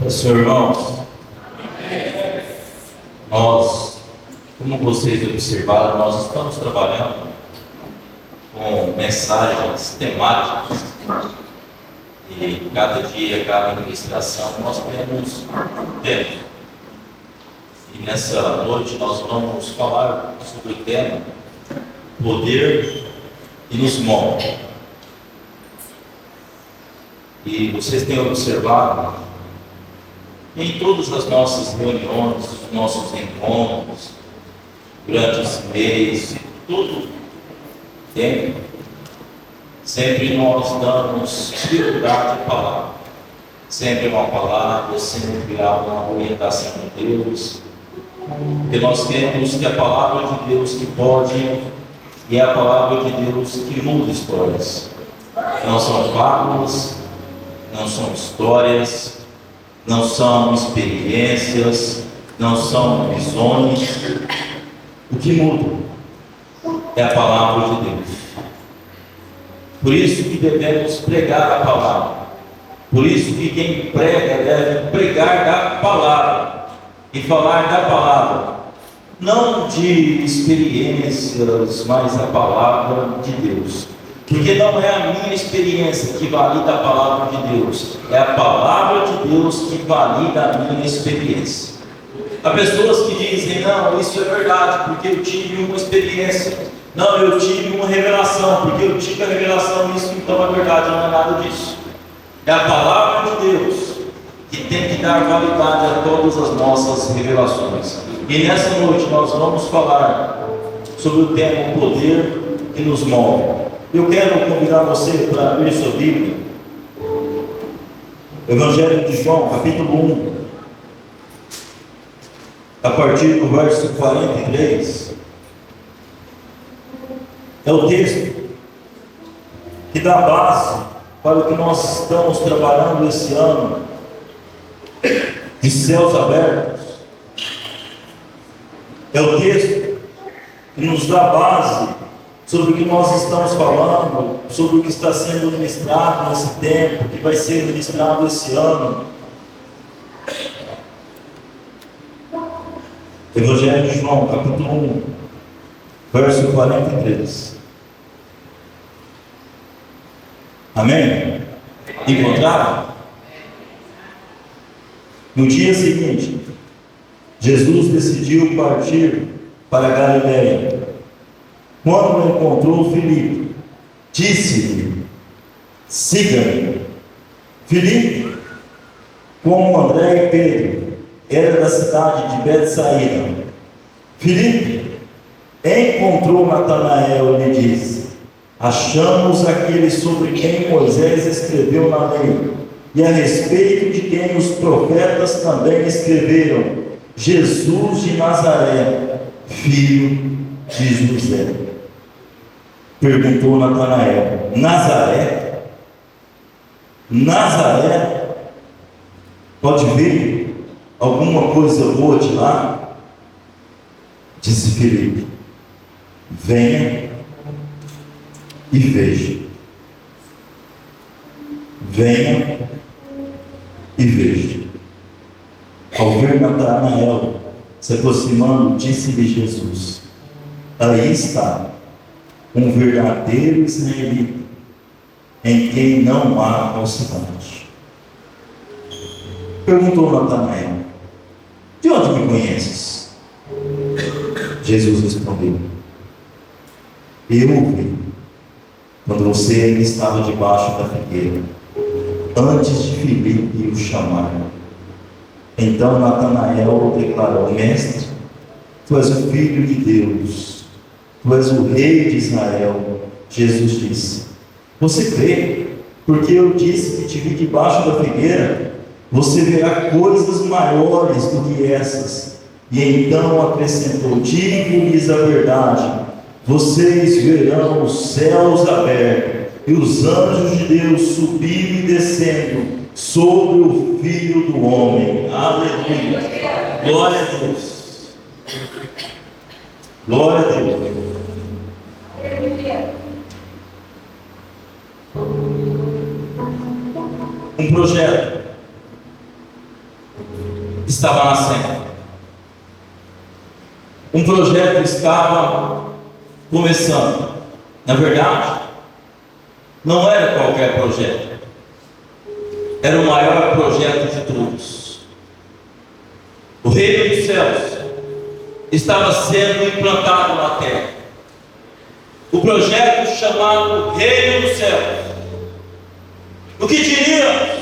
Senhor, irmãos, nós, como vocês observaram, nós estamos trabalhando com mensagens temáticas e cada dia, cada ministração, nós temos tempo. E nessa noite nós vamos falar sobre o tema poder que nos move. E vocês têm observado em todas as nossas reuniões, os nossos encontros, durante esse mês, todo tempo, sempre nós damos prioridade à palavra. Sempre uma palavra, sempre há uma orientação de Deus. Porque nós temos que a palavra de Deus que pode, e é a palavra de Deus que muda histórias. Não são fábulas, não são histórias, não são experiências, não são visões. O que muda é a palavra de Deus. Por isso que devemos pregar a palavra. Por isso que quem prega deve pregar da palavra e falar da palavra, não de experiências, mas a palavra de Deus. Porque não é a minha experiência que valida a palavra de Deus, é a palavra de Deus que valida a minha experiência. Há pessoas que dizem, não, isso é verdade, porque eu tive uma experiência. Não, eu tive uma revelação, porque eu tive a revelação, isso então é verdade, não é nada disso. É a palavra de Deus que tem que dar validade a todas as nossas revelações. E nessa noite nós vamos falar sobre o tema poder que nos move. Eu quero convidar você para abrir sua Bíblia. Evangelho de João, capítulo 1, a partir do verso 43. É o texto que dá base para o que nós estamos trabalhando esse ano de céus abertos. É o texto que nos dá base sobre o que nós estamos falando, sobre o que está sendo ministrado nesse tempo, que vai ser ministrado esse ano. Evangelho de João, capítulo 1, verso 43. Amém? Encontraram? No dia seguinte, Jesus decidiu partir para Galiléia. Quando encontrou Filipe, disse-lhe: siga-me. Filipe, como André e Pedro, era da cidade de Betsaída. Filipe encontrou Natanael e lhe disse: achamos aquele sobre quem Moisés escreveu na lei, e a respeito de quem os profetas também escreveram, Jesus de Nazaré, filho de José. Perguntou Natanael: Nazaré? Nazaré? Pode ver alguma coisa boa de lá? Disse Filipe: venha e veja. Venha e veja. Ao ver Natanael se aproximando, disse-lhe Jesus: aí está um verdadeiro israelita, em quem não há falsidade. Perguntou Natanael: de onde me conheces? Jesus respondeu: eu o vi quando você ainda estava debaixo da figueira, antes de Filipe o chamar. Então Natanael declarou: mestre, tu és o Filho de Deus, tu és o Rei de Israel. Jesus disse: você crê, porque eu disse que te vi debaixo da figueira? Você verá coisas maiores do que essas. E então acrescentou: digo-lhes a verdade, vocês verão os céus abertos e os anjos de Deus subindo e descendo sobre o Filho do Homem. Aleluia! Glória a Deus! Glória a Deus! Um projeto estava nascendo. Um projeto estava começando. Na verdade, não era qualquer projeto. Era o maior projeto de todos. O reino dos céus estava sendo implantado na terra. O projeto chamado Reino dos Céus. O que diríamos?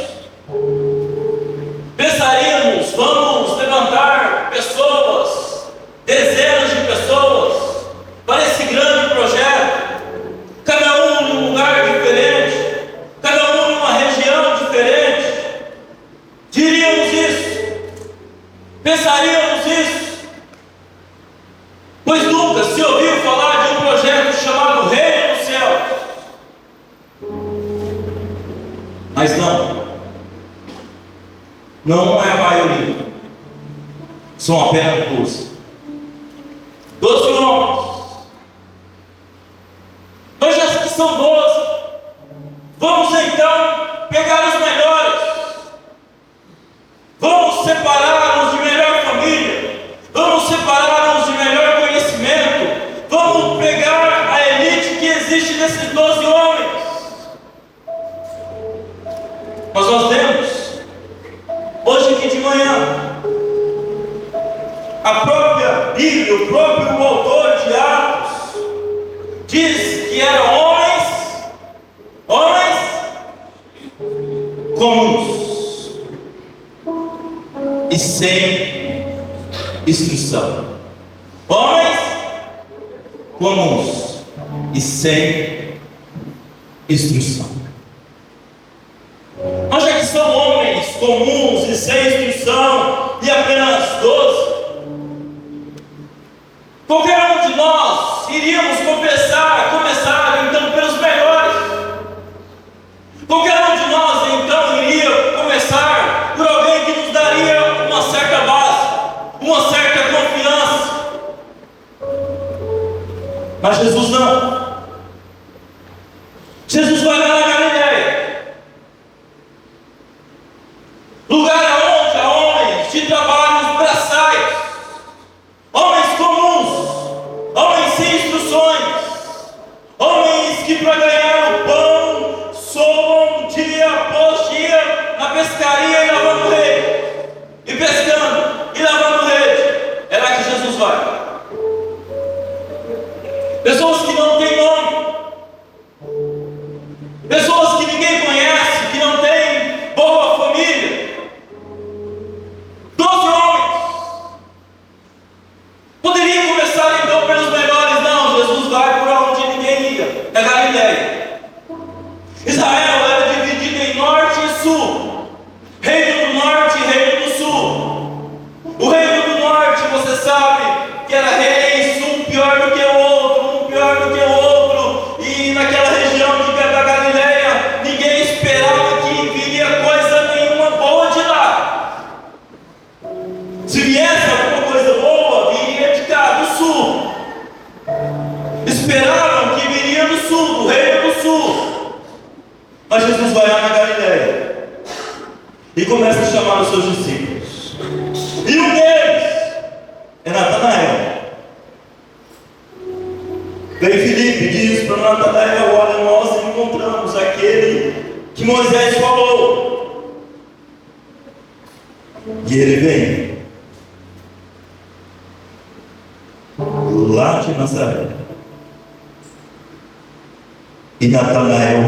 Pensaríamos, vamos levantar pessoas, dezenas de pessoas, para esse grande projeto, cada um em um lugar diferente, cada um em uma região diferente. Diríamos isso, pensaríamos isso, pois nunca se ouviu falar de um projeto chamado Reino dos Céus. Mas não é a maioria, são apenas 12 homens. Nós já que são 12, vamos então pegar os melhores, vamos separar os de melhor família, vamos separar os de melhor conhecimento, vamos pegar a elite que existe nesses 12 homens. Mas nós temos, hoje aqui de manhã, a própria Bíblia, o próprio autor de Atos, diz que eram homens comuns e sem instrução. Homens comuns e sem instrução. Mas já que são homens comuns e sem instrução, e apenas 12, qualquer um de nós iríamos começar então pelos melhores. Qualquer um de nós então iria começar por alguém que nos daria uma certa base, uma certa confiança. Mas Jesus não. Jesus vai lá na Galileia, lugar onde há homens de trabalhos braçais, homens comuns, homens sem instruções, homens que para ganhar o pão soam dia após dia na pescaria e lavando rede, e pescando e lavando rede. É lá que Jesus vai. Pessoas que não têm nome, pessoas que ninguém conhece, que não têm boa família. 12 homens. Poderia começar então pelos melhores. Não, Jesus vai por onde ninguém ia, é Galileia. Israel era dividido em norte e sul, reino do norte e reino do sul. O reino do norte, você sabe, que era reis, um pior do que o outro, um pior do que o outro, e naquela região da Galileia, ninguém esperava que viria coisa nenhuma boa de lá. Se viesse alguma coisa boa, viria de cá, do sul. Esperavam que viria do sul, do reino do sul. Mas Jesus vai lá na Galileia e começa a chamar os seus discípulos. E um deles é Natanael. Vem Filipe, diz para Natanael: olha, nós encontramos aquele que Moisés falou. E ele vem lá de Nazaré. E Natanael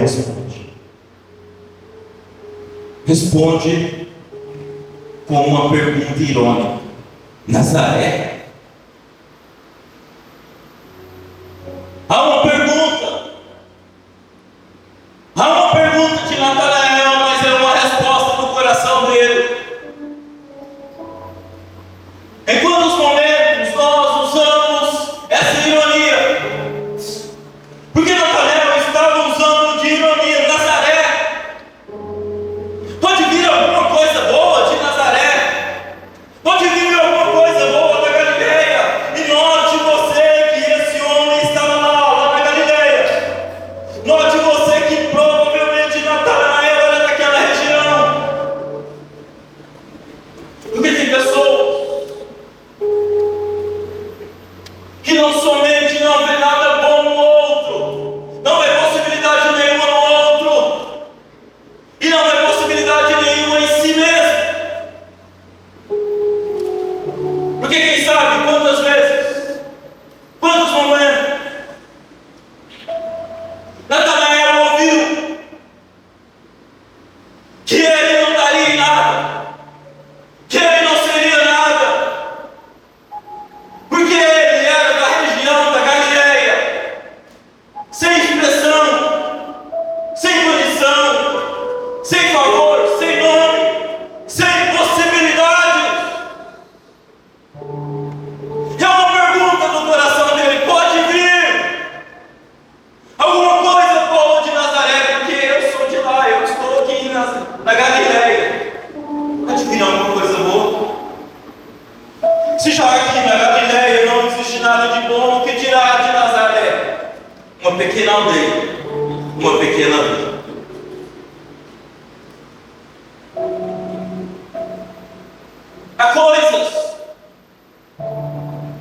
responde com uma pergunta irônica: Nazaré? Há uma pergunta de Natanael, mas é uma resposta do coração dele. Em quantos momentos nós usamos essa ironia? Porque Natanael estava usando de ironia. Nazaré? Pode vir alguma coisa boa de Nazaré? Pode vir alguma coisa boa da Galileia? pequena aldeia, uma pequena vila. Há coisas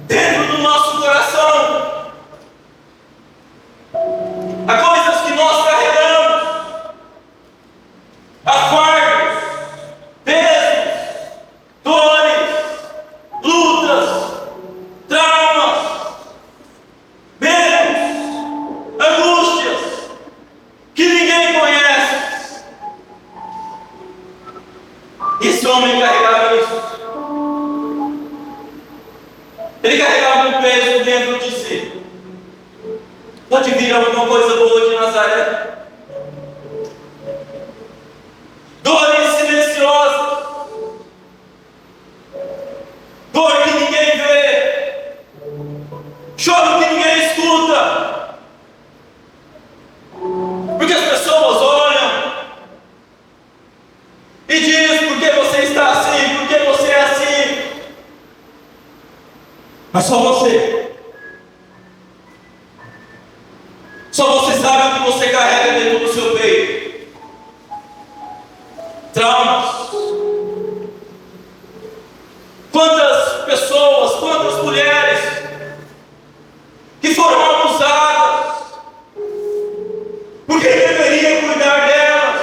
dentro do nosso coração, há coisas que nós carregamos, há fardos, pesos, dores, lutas, traumas, medos, angústias, que ninguém conhece. Esse homem carregava isso. Ele carregava um peso dentro de si. Pode vir alguma coisa boa de Nazaré? Dores silenciosas, dor que ninguém vê, choro que ninguém escuta, porque as pessoas olham e dizem: por que você está assim? Por que você é assim? Mas só você sabe o que você carrega dentro do seu peito. Traumas. Quantas pessoas, quantas mulheres que foram abusadas, porque deveria cuidar delas,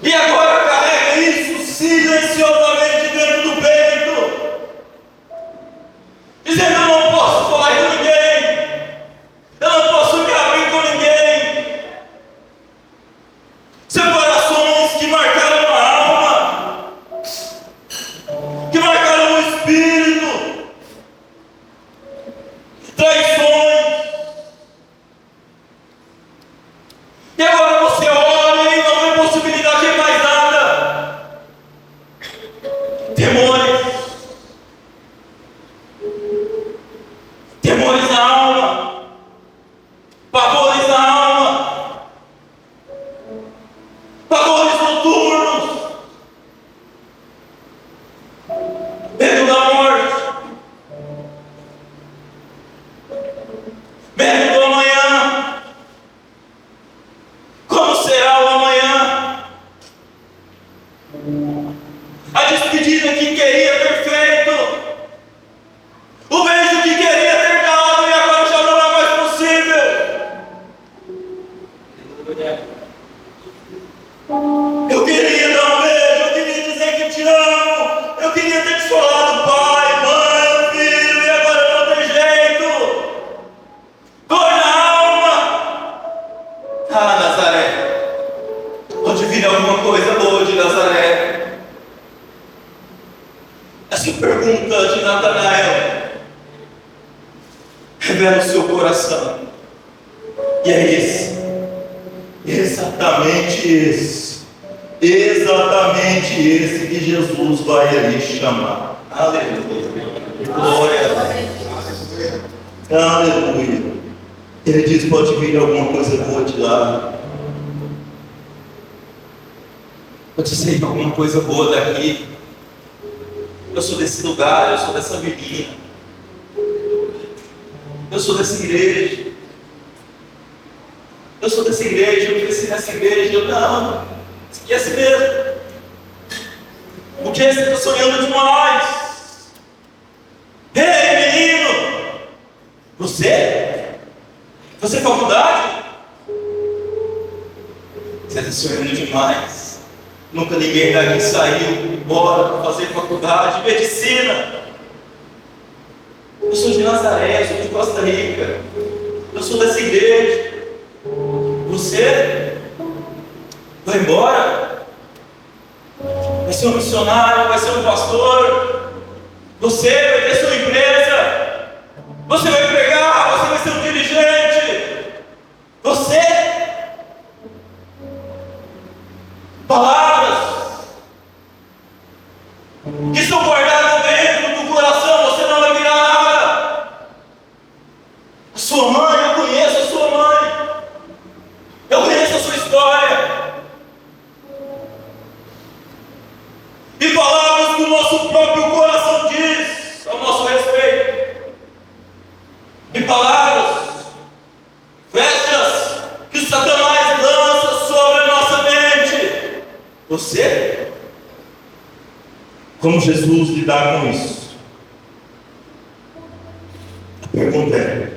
e agora carrega isso silenciosamente dentro do peito, dizendo: eu não posso falar com ninguém, eu não posso me abrir com ninguém. Separações que marcaram a alma, que marcaram o espírito, traições. E agora você olha e não vê possibilidade de mais nada. Temores na alma, pavores na alma, pavores noturnos, medo da morte, medo do amanhã. Como será o amanhã? A despedida que queria ter feito, o beijo que queria ter dado e agora já não é mais possível. Eu queria dar um beijo, eu queria dizer que te amo, eu queria ter te falado pai, mãe, filho, e agora não tem jeito. Dor na alma. Ah, Nazaré, pode vir alguma coisa boa de Nazaré. Essa pergunta de Natanael revela o seu coração. E é esse, exatamente esse que Jesus vai ali chamar. Aleluia. Glória a Deus. Aleluia. Ele diz: pode vir alguma coisa boa de lá. Pode sair alguma coisa boa daqui. Eu sou desse lugar, eu sou dessa vilinha, eu sou dessa igreja, eu cresci nessa igreja. Eu não, isso aqui é assim mesmo. O que você está sonhando demais? Ei, menino, você faculdade? Você está sonhando demais. Nunca ninguém daqui saiu embora para fazer faculdade, medicina. Eu sou de Nazaré, eu sou de Costa Rica, eu sou dessa igreja. Você vai embora, vai ser um missionário, vai ser um pastor. Você vai ter sua empresa, você vai pregar, você vai ser um dirigente. Você, palavras que estão guardadas dentro do coração, você não vai virar nada. A sua mãe, eu conheço a sua mãe, eu conheço a sua história, e palavras que o nosso próprio coração diz ao nosso respeito, e palavras Você? Como Jesus lidar com isso? A pergunta é: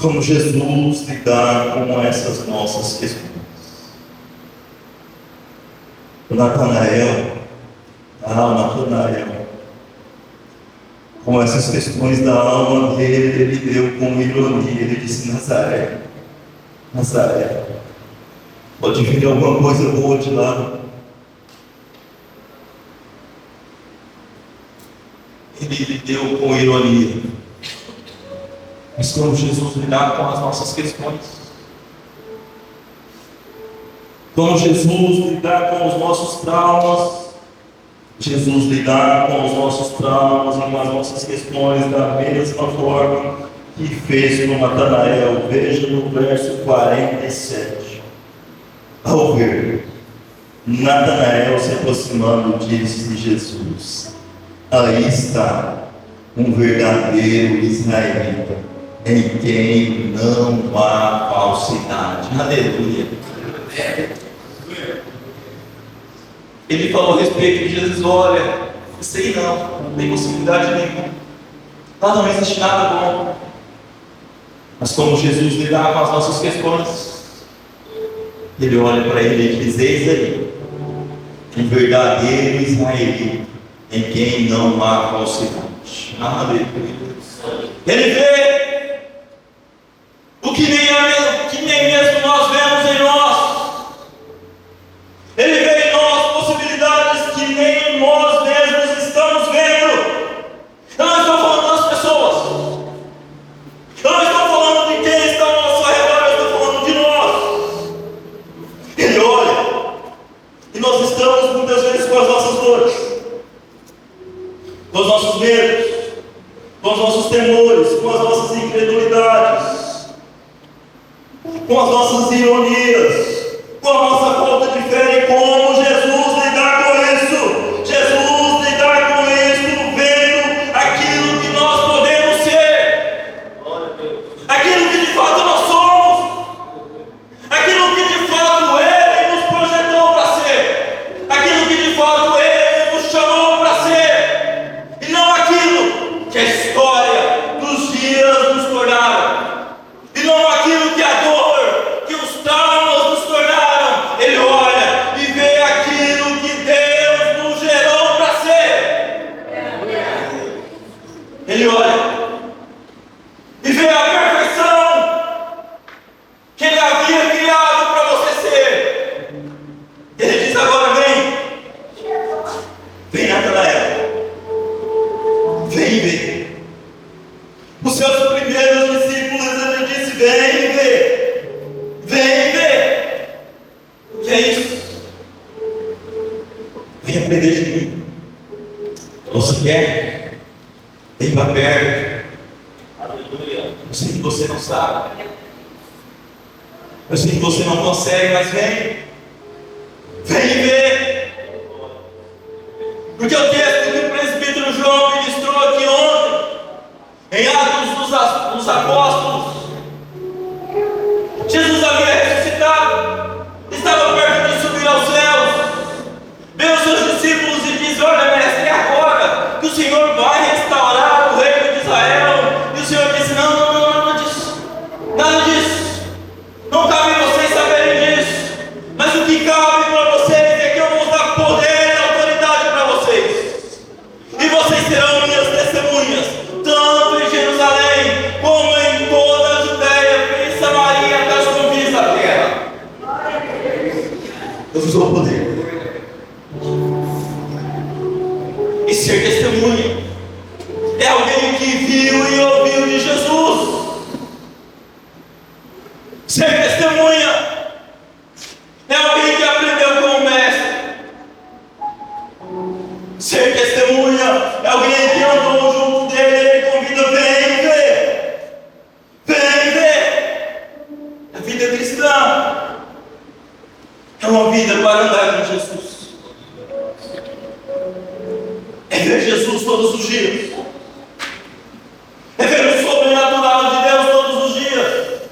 como Jesus lidar com essas nossas questões? O Natanael, com essas questões da alma dele, ele deu com ironia, ele disse: Nazaré, pode vir alguma coisa boa de lá? Ele deu com ironia. Mas como Jesus lidar com as nossas questões? Como Jesus lidar com os nossos traumas? Jesus lidar com os nossos traumas e com as nossas questões da mesma forma que fez com Natanael. Veja no verso 47. Ao ver Natanael se aproximando, disse Jesus: aí está um verdadeiro israelita, em quem não há falsidade. Aleluia. Ele falou a respeito de Jesus: olha, isso aí não tem possibilidade nenhuma, lá não existe nada bom. Mas como Jesus lidar com as nossas questões? Ele olha para ele e diz: eis aí um verdadeiro israelita, em quem não há falsidade. Aleluia. Ele vê o que nem mesmo nós vemos em nós. Ele vê em nós possibilidades que nem nós mesmos estamos vendo. Eu não estou falando das pessoas, eu não estou falando de quem está ao nosso redor, eu estou falando de nós. Ele olha e nós estamos muitas vezes com as nossas dores, com os nossos medos, com os nossos temores, com as nossas incredulidades, com as nossas ironias, com a nossa falta de fé. E como Jesus lidar com isso? Jesus lidar com isso vendo aquilo que nós podemos ser, aquilo que de fato nós somos, aquilo que de fato Ele nos projetou para ser, aquilo que de fato Ele nos chamou para ser, e não aquilo que a história dos dias nos tornaram, e não aquilo que a dor, que os traumas nos tornaram. Ele olha e vê aquilo que Deus nos gerou para ser. Ele olha e vê a perfeição que Ele havia criado para você ser. Ele diz: agora vem Natanael, vem ver. Os seus primeiros discípulos, Ele disse: vem ver, vem ver. O que é isso? Vem aprender de mim. Você quer? Vem para perto. Aleluia. Eu sei que você não sabe, eu sei que você não consegue, mas vem ver. Porque o texto que o presbítero João ministrou aqui ontem, em Atos dos Apóstolos, Jesus havia ressuscitado, estava perto de subir aos céus, vê os seus discípulos e diz: olha, mestre, é agora que o Senhor vai restaurar o reino de Israel. E o Senhor disse: não, nada disso, não cabe vocês saberem disso, mas o que cabe para vocês é que eu vou dar poder e autoridade para vocês, e vocês serão minhas testemunhas, tanto em Jerusalém como em toda a Judéia, em Samaria, até os confins da terra. Eu vos dou poder. E ser testemunha é alguém que viu e ouviu de Jesus. Ser testemunha é alguém que aprendeu com o mestre. Ser testemunha é alguém que andou junto dele. Ele convida: vem ver, vem ver. A vida cristã é uma vida para andar com Jesus, é ver Jesus todos os dias, é ver o sobrenatural de Deus todos os dias,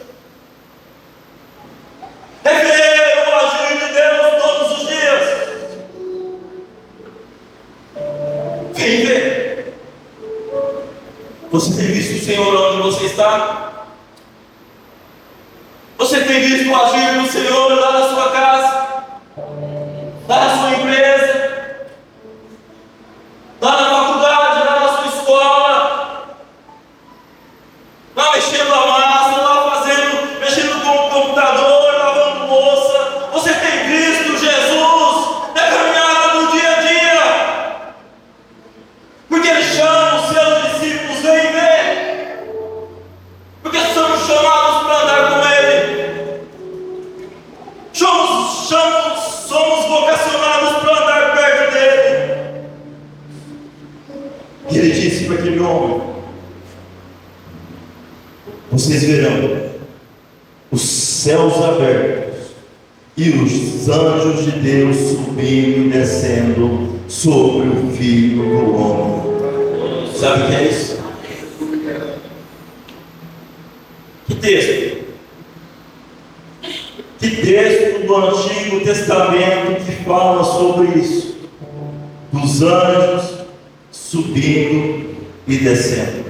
é ver o agir de Deus todos Você tem visto o Senhor onde você está? Você tem visto o agir do Senhor lá na sua casa? Lá na sua empresa? Lá na faculdade? Lá na sua escola? Lá mexendo a massa, lá mexendo com o computador, lavando louça? Você tem visto Jesus na caminhada do dia a dia? Porque Ele chama os seus discípulos, vem ver. Porque somos chamados para andar com Ele. Somos vocacionados para andar perto dEle. E Ele disse para aquele homem: vocês verão os céus abertos e os anjos de Deus subindo e descendo sobre o Filho do Homem. Sabe o que é isso? Que texto? Que texto do Antigo Testamento que fala sobre isso? Dos anjos subindo e descendo.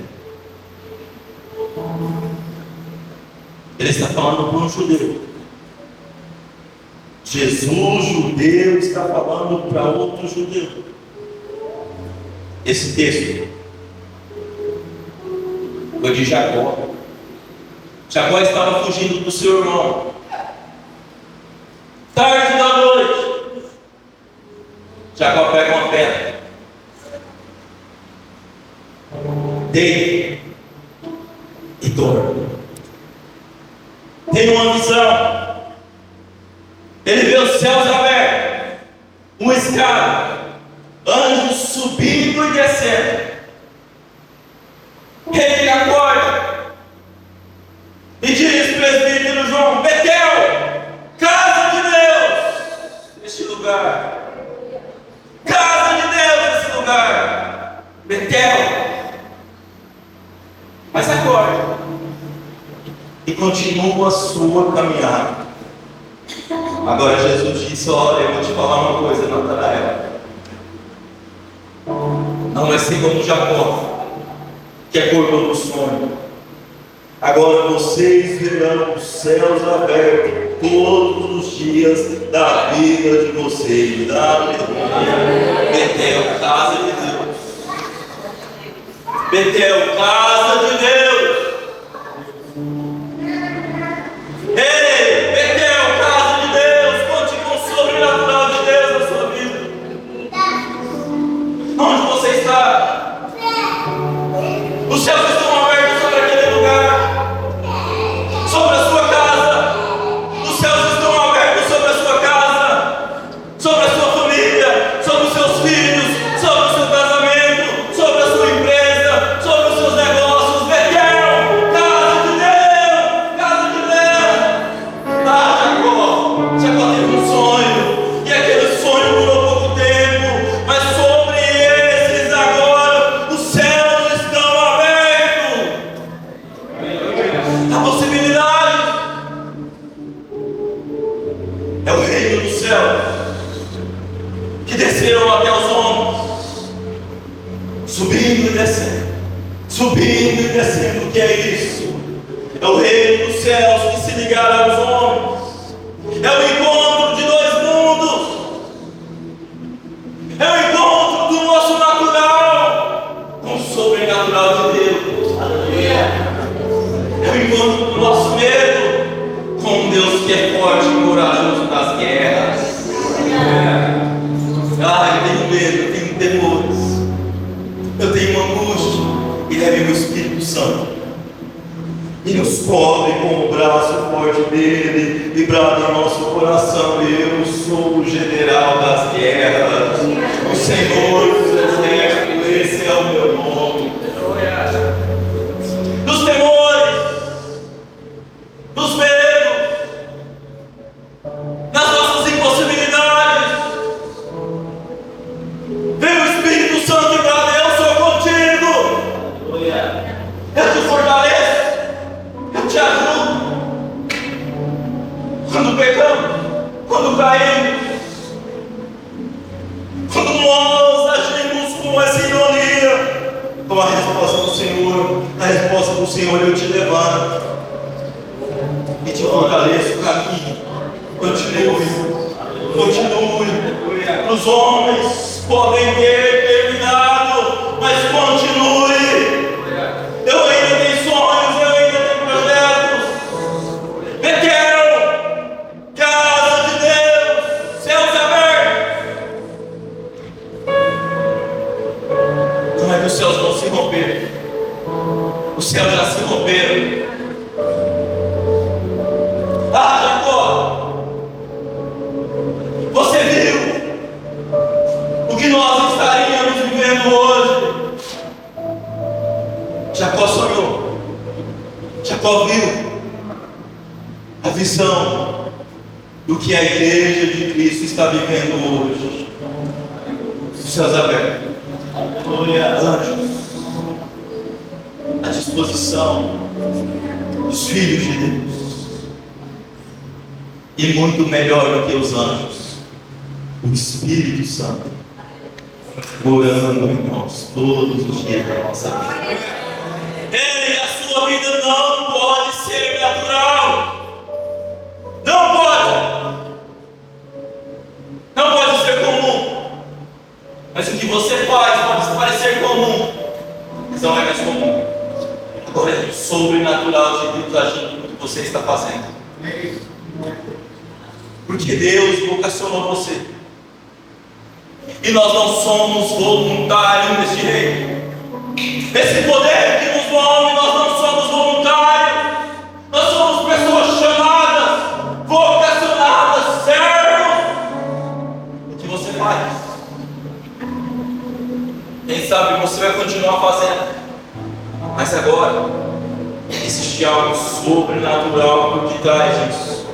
Ele está falando para um judeu. Jesus, judeu, está falando para outro judeu. Esse texto foi de Jacó. Jacó estava fugindo do seu irmão. Tarde da noite, Jacó pega uma pedra, deita e dorme. Tem uma visão. Ele vê os céus abertos, uma escada, anjos subindo e descendo. Ele acorda e diz: presbítero João, Betel, casa de Deus, este lugar. Casa de Deus, esse lugar. Betel. Mas acorda e continua a sua caminhada. Agora Jesus disse: olha, eu vou te falar uma coisa, Natanael. Não vai ser como Jacó, que acordou do sonho. Agora vocês verão os céus abertos todos os dias da vida de vocês. Betel, casa de Deus. Betel, casa de Deus. Ei, Betel, casa de Deus, conte com o sobrenatural de Deus na sua vida. Onde você está? Os céus estão abertos sobre aquele lugar, sobre a sua casa. Os céus estão abertos sobre a sua casa, sobre a sua família, sobre os seus filhos, sobre o seu casamento, sobre a sua empresa, sobre os seus negócios. Betel, casa de Deus, casa de Deus. Jacó teve um sonho, e aquele sonho durou pouco tempo, mas sobre esses agora os céus estão abertos. A possibilidade é o reino dos céus que desceram até os homens, subindo e descendo, subindo e descendo. O que é isso? É o reino dos céus que se ligaram aos homens. É o encontro de dois mundos. É o encontro do nosso natural com o sobrenatural de Deus. Aleluia. É o encontro do nosso medo com um Deus que é forte e corajoso nas guerras. Eu tenho medo, eu tenho temores, eu tenho angústia. E leve o Espírito Santo e nos cobre com o braço forte dele, e brada em nosso coração: eu sou o general das guerras, o Senhor dos exércitos, esse é o meu nome. Dos temores, dos medos, das nossas impossibilidades, vem o Espírito Santo e brada: eu sou contigo, eu te fortaleço, eu te ajudo. Quando pecamos, quando caímos, quando nós agimos com essa ironia, com com a resposta do Senhor. A resposta do Senhor: eu te levanto e te fortaleço o caminho. Continue. Os homens podem ter terminado, mas continue. Eu ainda tenho sonhos, eu ainda tenho projetos. Betel, casa de Deus, céus abertos. Como é que os céus vão se romper? Os céus já se romperam. Ah, Jacó, você viu o que nós estaríamos vivendo hoje? Jacó sonhou. Jacó viu a visão do que a igreja de Cristo está vivendo hoje. Os céus abertos, anjos à disposição dos filhos de Deus. E muito melhor do que os anjos, o Espírito Santo morando em nós todos os dias da nossa vida. Ei, a sua vida não pode ser natural. Não pode. Não pode ser comum. Mas o que você faz pode parecer comum, mas não é mais comum. Agora é o sobrenatural de Deus agindo no que você está fazendo. Porque Deus vocacionou você. E nós não somos voluntários neste reino. Esse poder que nos move, nós não somos voluntários. Nós somos pessoas chamadas, vocacionadas, servos. O que você faz? Quem sabe você vai continuar fazendo. Mas agora existe algo sobrenatural por detrás disso.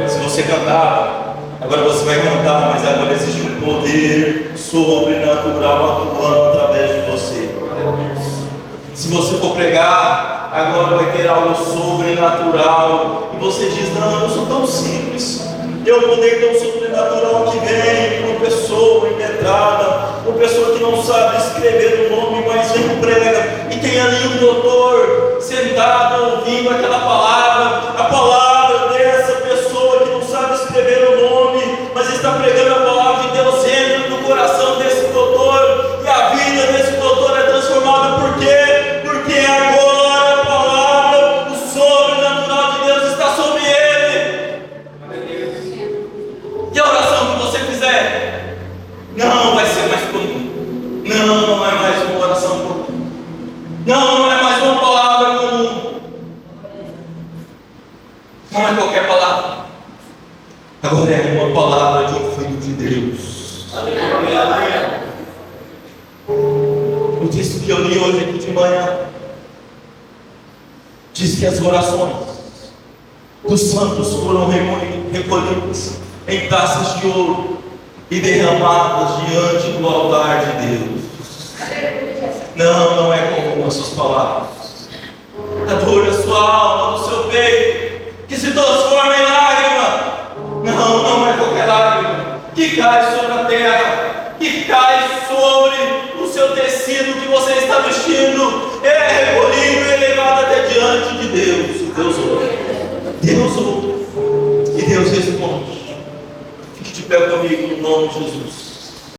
Se você cantava, agora você vai cantar, mas agora existe um poder sobrenatural atuando através de você. Se você for pregar, agora vai ter algo sobrenatural. E você diz: não, eu sou tão simples. Tem um poder tão sobrenatural que vem por uma pessoa impetrada, uma pessoa que não sabe escrever o nome, mas vem e prega. E tem ali um doutor sentado ouvindo aquela palavra, a palavra dessa pessoa que não sabe escrever o nome, mas está pregando a palavra de Deus, entra no coração desse doutor, e a vida desse doutor é transformada. Por quê? Porque agora a palavra, o sobrenatural de Deus está sobre ele. E a oração que você fizer não vai ser mais comum. Não é mais uma oração comum. Não é mais uma palavra comum. Não é qualquer palavra. Agora é uma palavra de um filho de Deus. Aleluia. O texto que eu li hoje aqui de manhã diz que as orações dos santos foram recolhidas em taças de ouro e derramadas diante do altar de Deus. Não é comum as suas palavras. A dor da sua alma, do seu peito, que se transforma em lágrima. Não é qualquer lágrima que cai sobre a terra, que cai sobre o seu tecido que você está vestindo. É recolhido e elevado até diante de Deus. E Deus ouve. Deus ouve. E Deus responde. Fique de pé comigo no nome de Jesus.